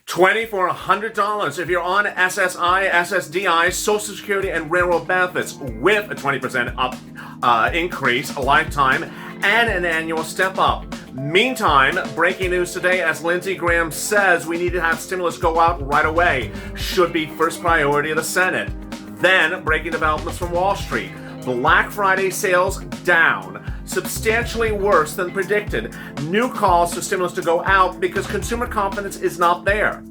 $2,400 if you're on SSI, SSDI, Social Security, and Railroad benefits with a 20% increase, a lifetime, and an annual step-up. Meantime, breaking news today, as Lindsey Graham says, we need to have stimulus go out right away. Should be first priority of the Senate. Then, breaking developments from Wall Street. Black Friday sales down, substantially worse than predicted. New calls for stimulus to go out because consumer confidence is not there.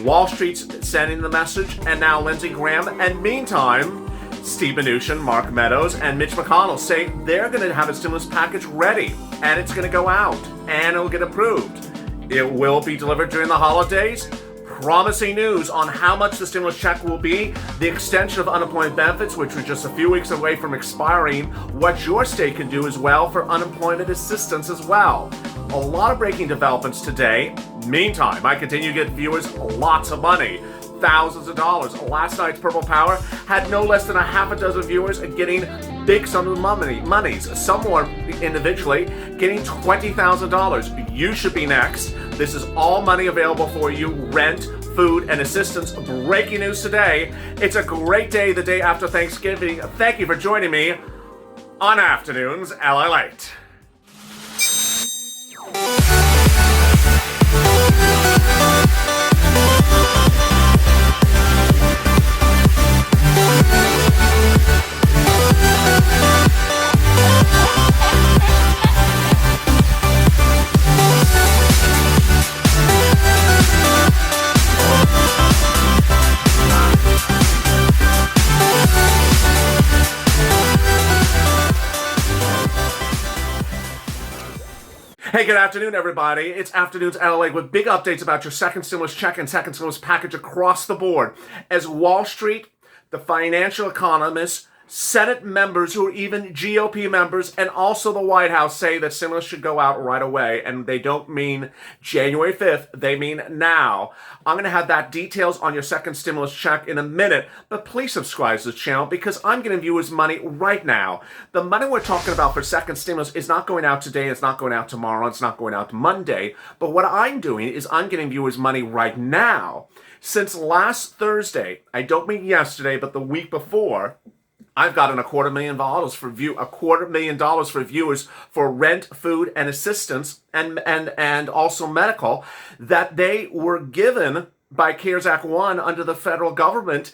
Wall Street's sending the message, and now Lindsey Graham. And meantime, Steve Mnuchin, Mark Meadows, and Mitch McConnell say they're going to have a stimulus package ready, and it's going to go out, and it'll get approved. It will be delivered during the holidays. Promising news on how much the stimulus check will be, the extension of unemployment benefits, which are just a few weeks away from expiring, what your state can do as well for unemployment assistance as well. A lot of breaking developments today. Meantime, I continue to get viewers lots of money. Thousands of dollars. Last night's Purple Power had no less than a half a dozen viewers getting big sums of monies. Some more individually getting $20,000. You should be next. This is all money available for you. Rent, food, and assistance. Breaking news today. It's a great day, the day after Thanksgiving. Thank you for joining me on Afternoons LALATE. Hey, good afternoon, everybody. It's Afternoons LA with big updates about your second stimulus check and second stimulus package across the board. As Wall Street, the financial economists, Senate members who are even GOP members, and also the White House say that stimulus should go out right away, and they don't mean January 5th, they mean now. I'm going to have that details on your second stimulus check in a minute, but please subscribe to this channel because I'm giving viewers money right now. The money we're talking about for second stimulus is not going out today, it's not going out tomorrow, it's not going out Monday, but what I'm doing is I'm getting viewers money right now. Since last Thursday, I don't mean yesterday, but the week before, I've gotten $250,000 for viewers for rent, food, and assistance, and also medical that they were given by CARES Act 1 under the federal government,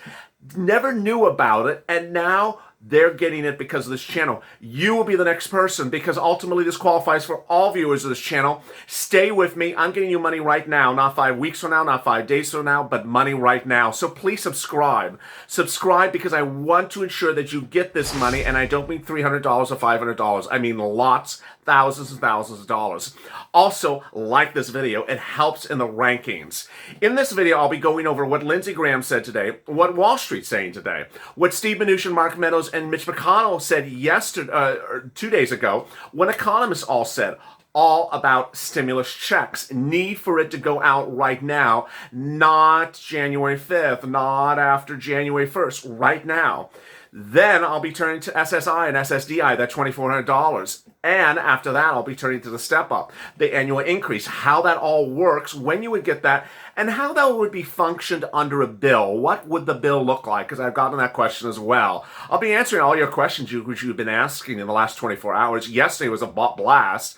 never knew about it, and now they're getting it because of this channel. You will be the next person because ultimately this qualifies for all viewers of this channel. Stay with me. I'm getting you money right now, not 5 weeks from now, not 5 days from now, but money right now. So please subscribe. Subscribe because I want to ensure that you get this money, and I don't mean $300 or $500. I mean lots, thousands and thousands of dollars. Also, like this video. It helps in the rankings. In this video, I'll be going over what Lindsey Graham said today, what Wall Street's saying today, what Steve Mnuchin, Mark Meadows, and Mitch McConnell said yesterday, 2 days ago, what economists all said, all about stimulus checks. Need for it to go out right now, not January 5th, not after January 1st, right now. Then I'll be turning to SSI and SSDI, that $2,400. And after that, I'll be turning to the step-up, the annual increase, how that all works, when you would get that, and how that would be functioned under a bill. What would the bill look like? Because I've gotten that question as well. I'll be answering all your questions which you've been asking in the last 24 hours. Yesterday was a blast.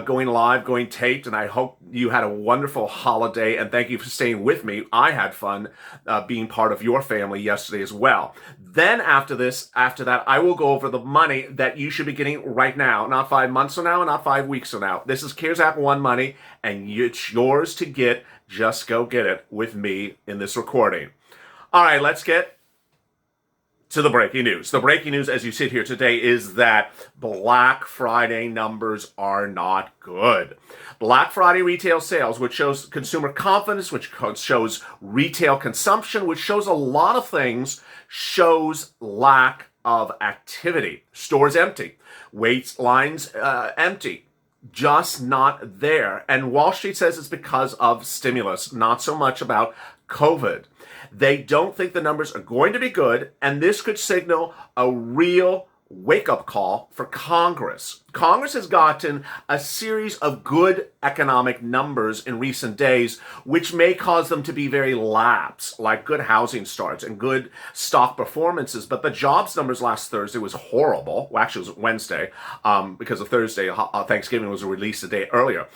Going live, going taped, and I hope you had a wonderful holiday, and thank you for staying with me. I had fun being part of your family yesterday as well. Then after that, I will go over the money that you should be getting right now, not 5 months from now, and not 5 weeks from now. This is CARES Act 1 money, and it's yours to get. Just go get it with me in this recording. All right, let's get to the breaking news. The breaking news as you sit here today is that Black Friday numbers are not good. Black Friday retail sales, which shows consumer confidence, which shows retail consumption, which shows a lot of things, shows lack of activity. Stores empty. Wait lines empty. Just not there. And Wall Street says it's because of stimulus, not so much about COVID. They don't think the numbers are going to be good, and this could signal a real wake-up call for Congress. Congress has gotten a series of good economic numbers in recent days, which may cause them to be very lapse, like good housing starts and good stock performances. But the jobs numbers last Thursday was horrible. Well, actually, it was Wednesday, because of Thursday, Thanksgiving was released a day earlier.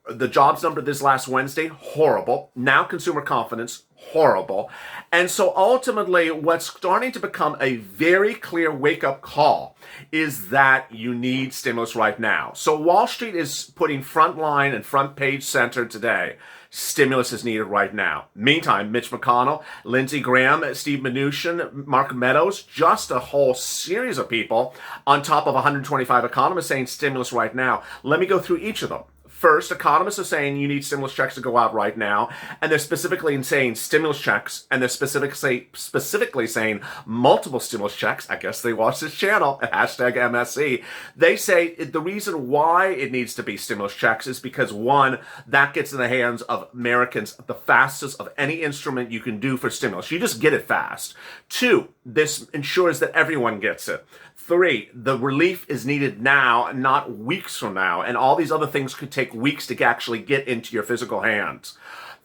The jobs number this last Wednesday, horrible. Now consumer confidence, horrible. And so ultimately, what's starting to become a very clear wake-up call is that you need stimulus right now. So Wall Street is putting front line and front page center today. Stimulus is needed right now. Meantime, Mitch McConnell, Lindsey Graham, Steve Mnuchin, Mark Meadows, just a whole series of people on top of 125 economists saying stimulus right now. Let me go through each of them. First, economists are saying you need stimulus checks to go out right now, and they're specifically saying stimulus checks, and they're specifically saying multiple stimulus checks. I guess they watch this channel, hashtag MSC. They say the reason why it needs to be stimulus checks is because, one, that gets in the hands of Americans the fastest of any instrument you can do for stimulus. You just get it fast. Two, this ensures that everyone gets it. Three, the relief is needed now, not weeks from now, and all these other things could take weeks to actually get into your physical hands.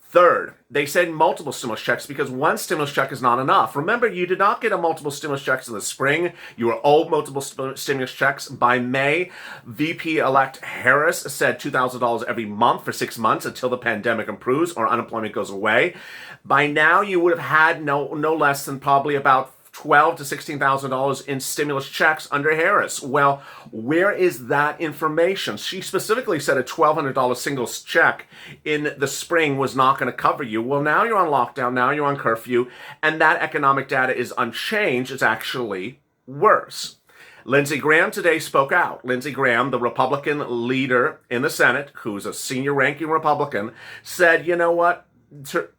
Third, they said multiple stimulus checks because one stimulus check is not enough. Remember, you did not get a multiple stimulus checks in the spring. You were owed multiple stimulus checks. By May, VP-elect Harris said $2,000 every month for 6 months until the pandemic improves or unemployment goes away. By now, you would have had no less than probably about $12,000 to $16,000 in stimulus checks under Harris. Well, where is that information? She specifically said a $1,200 single check in the spring was not going to cover you. Well, now you're on lockdown, now you're on curfew, and that economic data is unchanged. It's actually worse. Lindsey Graham today spoke out. Lindsey Graham, the Republican leader in the Senate, who's a senior ranking Republican, said, you know what?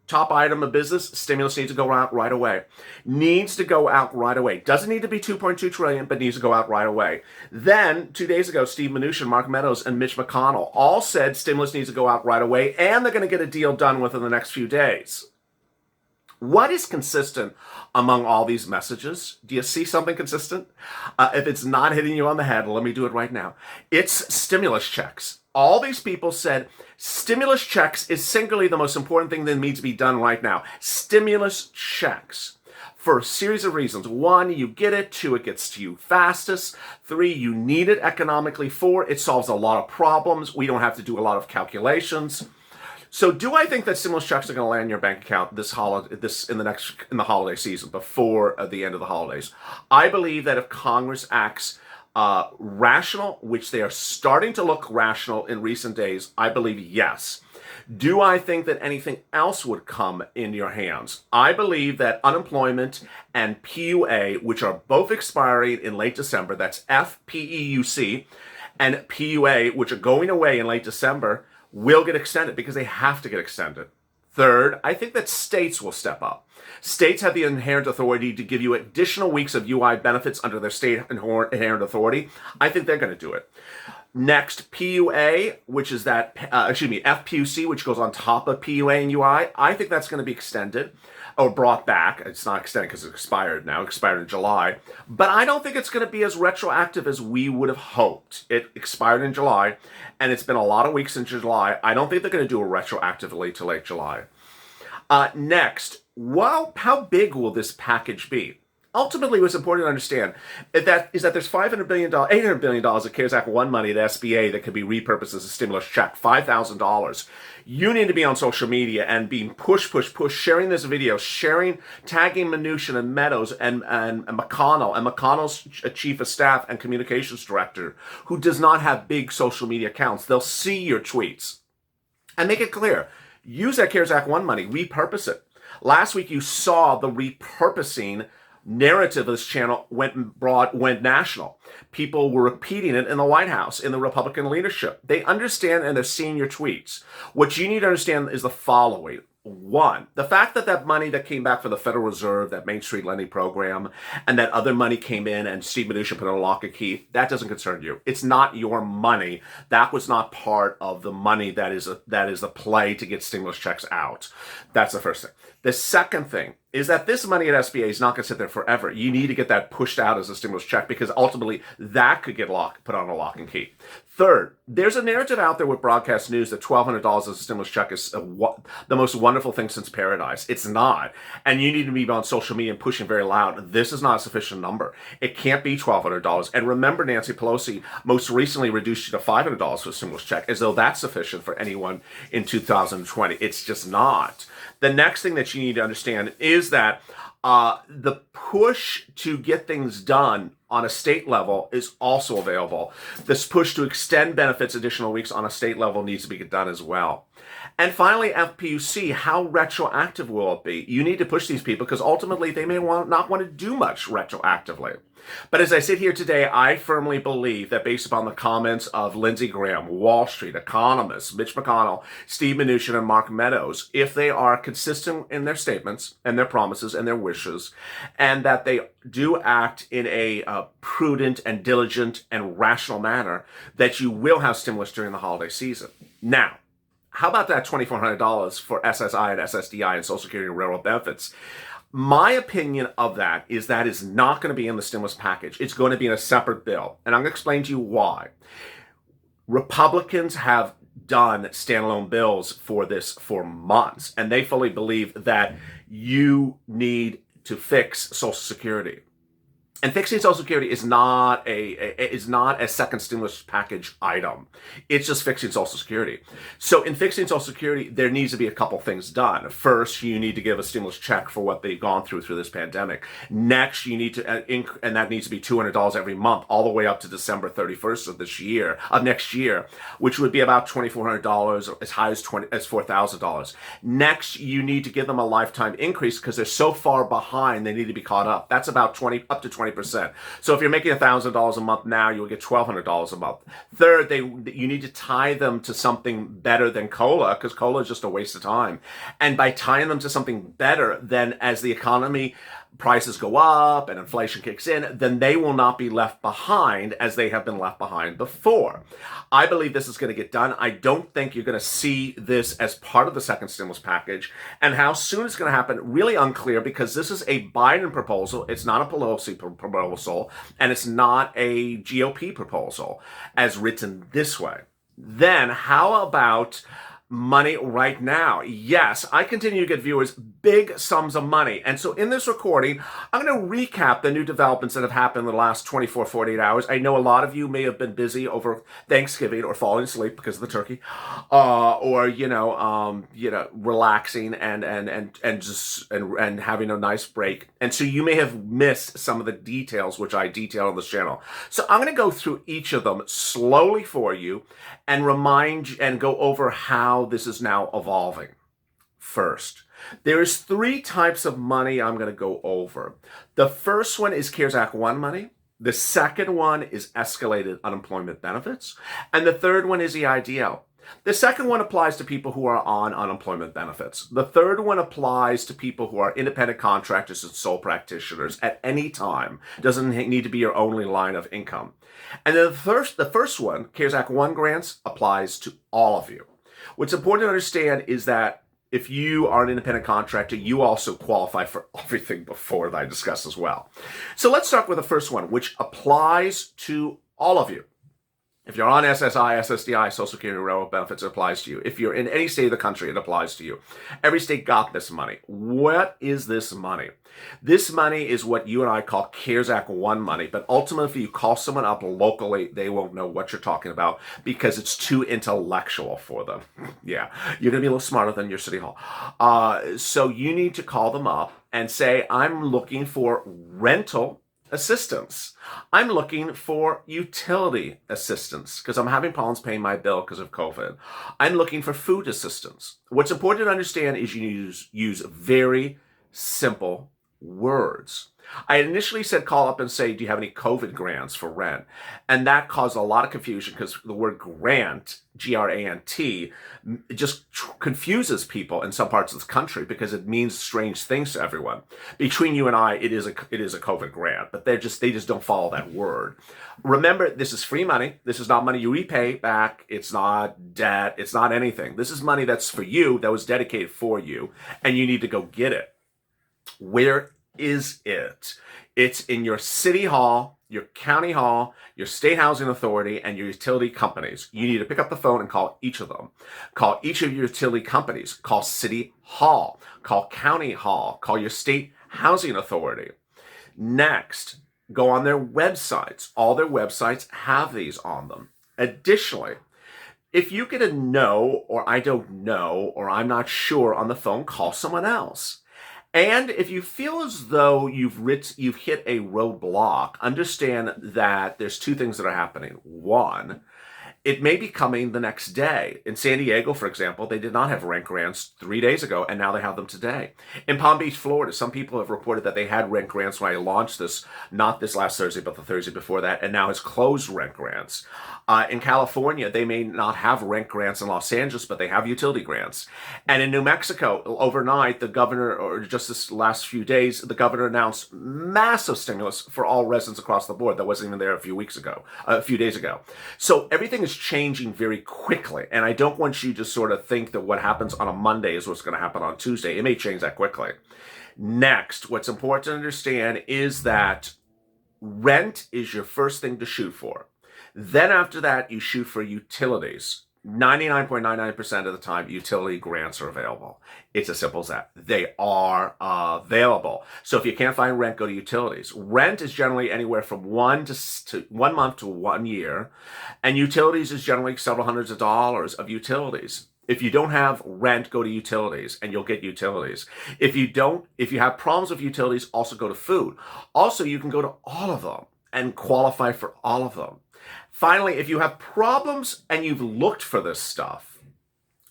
Top item of business, stimulus needs to go out right away. Needs to go out right away. Doesn't need to be $2.2 trillion, but needs to go out right away. Then, 2 days ago, Steve Mnuchin, Mark Meadows, and Mitch McConnell all said stimulus needs to go out right away, and they're going to get a deal done within the next few days. What is consistent among all these messages? Do you see something consistent? If it's not hitting you on the head, let me do it right now. It's stimulus checks. All these people said stimulus checks is singularly the most important thing that needs to be done right now. Stimulus checks. For a series of reasons. One, you get it. Two, it gets to you fastest. Three, you need it economically. Four, it solves a lot of problems. We don't have to do a lot of calculations. So do I think that stimulus checks are going to land in your bank account in the holiday season, before the end of the holidays? I believe that if Congress acts rational, which they are starting to look rational in recent days, I believe yes. Do I think that anything else would come in your hands? I believe that unemployment and PUA, which are both expiring in late December, that's FPEUC and PUA, which are going away in late December, will get extended because they have to get extended. Third, I think that states will step up. States have the inherent authority to give you additional weeks of UI benefits under their state inherent authority. I think they're going to do it. Next, PUA, which is FPUC, which goes on top of PUA and UI. I think that's going to be extended or brought back. It's not extended because it expired now. It expired in July. But I don't think it's going to be as retroactive as we would have hoped. It expired in July, and it's been a lot of weeks in July. I don't think they're going to do it retroactively to late July. Next, how big will this package be? Ultimately, what's important to understand is that there's $800 billion of CARES Act 1 money at SBA that could be repurposed as a stimulus check, $5,000. You need to be on social media and being push, sharing this video, tagging Mnuchin and Meadows and McConnell, and McConnell's chief of staff and communications director, who does not have big social media accounts. They'll see your tweets and make it clear. Use that CARES Act 1 money, repurpose it. Last week, you saw the repurposing narrative of this channel went national. People were repeating it in the White House, in the Republican leadership. They understand and they're seeing your tweets. What you need to understand is the following. One, the fact that that money that came back from the Federal Reserve, that Main Street lending program, and that other money came in and Steve Mnuchin put in a lock and key, that doesn't concern you. It's not your money. That was not part of the money that is the play to get stimulus checks out. That's the first thing. The second thing is that this money at SBA is not going to sit there forever. You need to get that pushed out as a stimulus check because ultimately that could get put on a lock and key. Third, there's a narrative out there with broadcast news that $1,200 as a stimulus check is the most wonderful thing since paradise. It's not. And you need to be on social media and pushing very loud. This is not a sufficient number. It can't be $1,200. And remember, Nancy Pelosi most recently reduced you to $500 for a stimulus check, as though that's sufficient for anyone in 2020. It's just not. The next thing that you need to understand is that the push to get things done on a state level is also available. This push to extend benefits additional weeks on a state level needs to be done as well. And finally, FPUC, how retroactive will it be? You need to push these people because ultimately they may not want to do much retroactively. But as I sit here today, I firmly believe that based upon the comments of Lindsey Graham, Wall Street, economists, Mitch McConnell, Steve Mnuchin, and Mark Meadows, if they are consistent in their statements and their promises and their wishes, and that they do act in a prudent and diligent and rational manner, that you will have stimulus during the holiday season. Now, how about that $2,400 for SSI and SSDI and Social Security and railroad benefits? My opinion of that is not going to be in the stimulus package. It's going to be in a separate bill. And I'm going to explain to you why. Republicans have done standalone bills for this for months, and they fully believe that you need to fix Social Security. And fixing Social Security is not a second stimulus package item. It's just fixing Social Security. So in fixing Social Security, there needs to be a couple things done. First, you need to give a stimulus check for what they've gone through this pandemic. Next, you need to, and that needs to be $200 every month, all the way up to December 31st of next year, which would be about $2,400, as high as $4,000. Next, you need to give them a lifetime increase because they're so far behind, they need to be caught up. That's about up to 20%. So if you're making $1,000 a month now, you'll get $1,200 a month. Third, you need to tie them to something better than COLA, because COLA is just a waste of time. And by tying them to something better, then as the economy prices go up and inflation kicks in, then they will not be left behind as they have been left behind before. I believe this is going to get done. I don't think you're going to see this as part of the second stimulus package. And how soon it's going to happen, really unclear, because this is a Biden proposal. It's not a Pelosi proposal, and it's not a GOP proposal as written this way. Then how about money right now? Yes, I continue to get viewers big sums of money. And so in this recording, I'm going to recap the new developments that have happened in the last 24, 48 hours. I know a lot of you may have been busy over Thanksgiving or falling asleep because of the turkey, or relaxing and having a nice break. And so you may have missed some of the details which I detail on this channel. So I'm going to go through each of them slowly for you and remind you and go over how this is now evolving. First, there's 3 types of money I'm going to go over. The first one is CARES Act 1 money. The second one is escalated unemployment benefits. And the third one is EIDL. The second one applies to people who are on unemployment benefits. The third one applies to people who are independent contractors and sole practitioners at any time. Doesn't need to be your only line of income. And then the first one, CARES Act 1 grants, applies to all of you. What's important to understand is that if you are an independent contractor, you also qualify for everything before that I discussed as well. So let's start with the first one, which applies to all of you. If you're on SSI, SSDI, Social Security, and railroad benefits, it applies to you. If you're in any state of the country, it applies to you. Every state got this money. What is this money? This money is what you and I call CARES Act 1 money, but ultimately, if you call someone up locally, they won't know what you're talking about because it's too intellectual for them. Yeah, you're going to be a little smarter than your city hall. So you need to call them up and say, I'm looking for rental assistance. I'm looking for utility assistance because I'm having problems paying my bill because of COVID. I'm looking for food assistance. What's important to understand is you use very simple words. I initially said call up and say, do you have any COVID grants for rent? And that caused a lot of confusion because the word grant, Grant, just confuses people in some parts of this country because it means strange things to everyone. Between you and I, it is a COVID grant, but they just don't follow that word. Remember, this is free money. This is not money you repay back. It's not debt. It's not anything. This is money that's for you, that was dedicated for you, and you need to go get it. Where is it? It's in your city hall, your county hall, your state housing authority, and your utility companies. You need to pick up the phone and call each of them. Call each of your utility companies. Call city hall. Call county hall. Call your state housing authority. Next, go on their websites. All their websites have these on them. Additionally, if you get a no, or I don't know, or I'm not sure on the phone, call someone else. And if you feel as though you've hit a roadblock, understand that there's two things that are happening. One, it may be coming the next day. In San Diego, for example, they did not have rent grants 3 days ago, and now they have them today. In Palm Beach, Florida, some people have reported that they had rent grants when I launched this, not this last Thursday, but the Thursday before that, and now has closed rent grants. In California, they may not have rent grants in Los Angeles, but they have utility grants. And in New Mexico, overnight, the governor, or just this last few days, the governor announced massive stimulus for all residents across the board that wasn't even there a few days ago. So everything is changing very quickly. And I don't want you to sort of think that what happens on a Monday is what's going to happen on Tuesday. It may change that quickly. Next, what's important to understand is that rent is your first thing to shoot for. Then after that, you shoot for utilities. 99.99% of the time, utility grants are available. It's as simple as that. They are available. So if you can't find rent, go to utilities. Rent is generally anywhere from 1 month to 1 year, and utilities is generally several hundreds of dollars of utilities. If you don't have rent, go to utilities and you'll get utilities. If you have problems with utilities, also go to food. Also, you can go to all of them and qualify for all of them. Finally, if you have problems and you've looked for this stuff,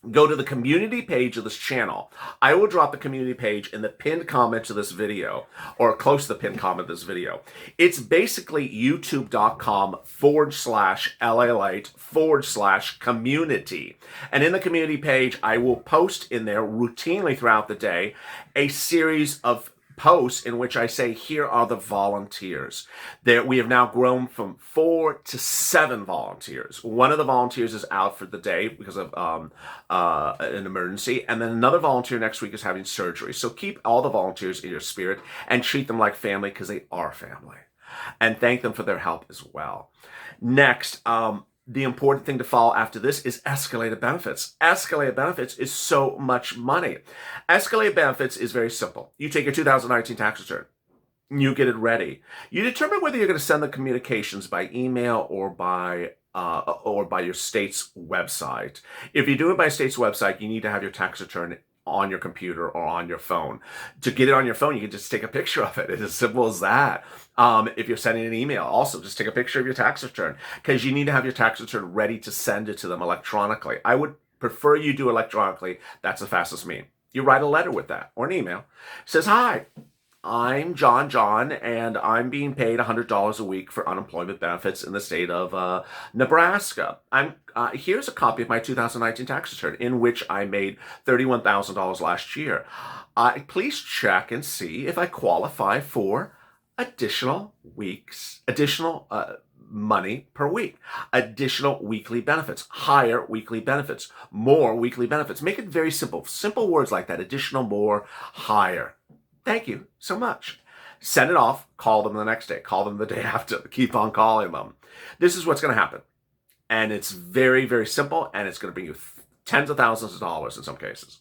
go to the community page of this channel. I will drop the community page in the pinned comment to this video, or close to the pinned comment of this video. It's basically youtube.com/LALATE/community. And in the community page, I will post in there routinely throughout the day a series of posts in which I say, here are the volunteers. We have now grown from 4 to 7 volunteers. One of the volunteers is out for the day because of an emergency, and then another volunteer next week is having surgery. So keep all the volunteers in your spirit and treat them like family, because they are family. And thank them for their help as well. Next, the important thing to follow after this is escalated benefits. Escalated benefits is so much money. Escalated benefits is very simple. You take your 2019 tax return. You get it ready. You determine whether you're going to send the communications by email or by your state's website. If you do it by state's website, you need to have your tax return on your computer or on your phone. To get it on your phone, you can just take a picture of it. It's as simple as that. If you're sending an email, also just take a picture of your tax return, because you need to have your tax return ready to send it to them electronically. I would prefer you do electronically. That's the fastest means. You write a letter with that, or an email. It says, hi, I'm John, and I'm being paid $100 a week for unemployment benefits in the state of Nebraska. Here's a copy of my 2019 tax return, in which I made $31,000 last year. Please check and see if I qualify for additional money per week, additional weekly benefits, higher weekly benefits, more weekly benefits. Make it very simple. Simple words like that: additional, more, higher. Thank you so much. Send it off. Call them the next day. Call them the day after. Keep on calling them. This is what's going to happen. And it's very, very simple, and it's going to bring you tens of thousands of dollars in some cases.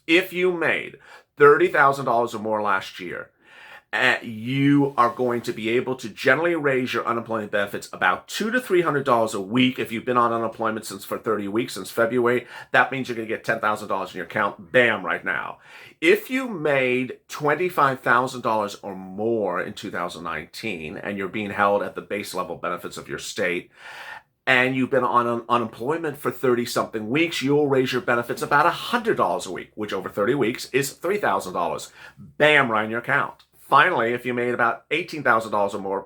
If you made $30,000 or more last year, you are going to be able to generally raise your unemployment benefits about $200 to $300 a week. If you've been on unemployment for 30 weeks, since February, that means you're going to get $10,000 in your account, bam, right now. If you made $25,000 or more in 2019, and you're being held at the base level benefits of your state, and you've been on unemployment for 30-something weeks, you'll raise your benefits about $100 a week, which over 30 weeks is $3,000. Bam, right in your account. Finally, if you made about $18,000 or more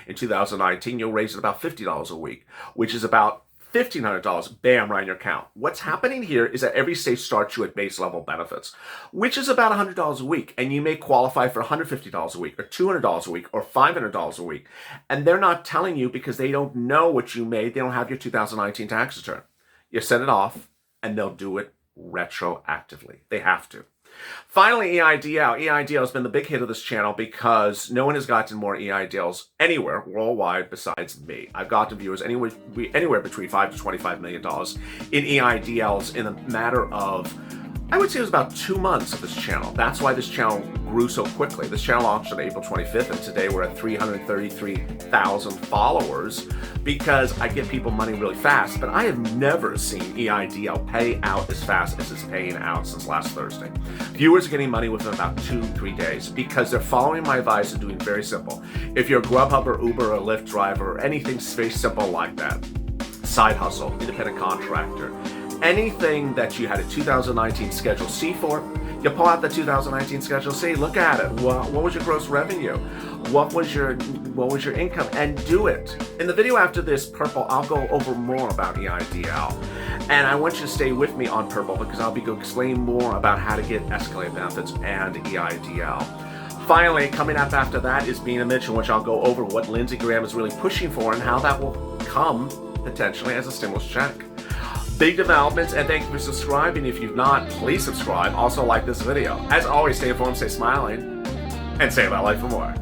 in 2019, you'll raise it about $50 a week, which is about $1,500, bam, right in your account. What's happening here is that every state starts you at base level benefits, which is about $100 a week, and you may qualify for $150 a week, or $200 a week, or $500 a week. And they're not telling you because they don't know what you made. They don't have your 2019 tax return. You send it off, and they'll do it retroactively. They have to. Finally, EIDL. EIDL has been the big hit of this channel because no one has gotten more EIDLs anywhere worldwide besides me. I've gotten viewers anywhere between $5 to $25 million in EIDLs in a matter of, I would say it was about 2 months of this channel. That's why this channel grew so quickly. This channel launched on April 25th, and today we're at 333,000 followers because I give people money really fast, but I have never seen EIDL pay out as fast as it's paying out since last Thursday. Viewers are getting money within about 2-3 days because they're following my advice and doing very simple. If you're a Grubhub or Uber or Lyft driver or anything very simple like that, side hustle, independent contractor, anything that you had a 2019 Schedule C for, you pull out the 2019 Schedule C, look at it. What was your gross revenue? What was your income? And do it. In the video after this, Purple, I'll go over more about EIDL. And I want you to stay with me on Purple because I'll be explaining more about how to get escalated benefits and EIDL. Finally, coming up after that is Being a Mitch, in which I'll go over what Lindsey Graham is really pushing for and how that will come potentially as a stimulus check. Big developments, and thank you for subscribing. If you've not, please subscribe. Also like this video. As always, stay informed, stay smiling, and stay about life for more.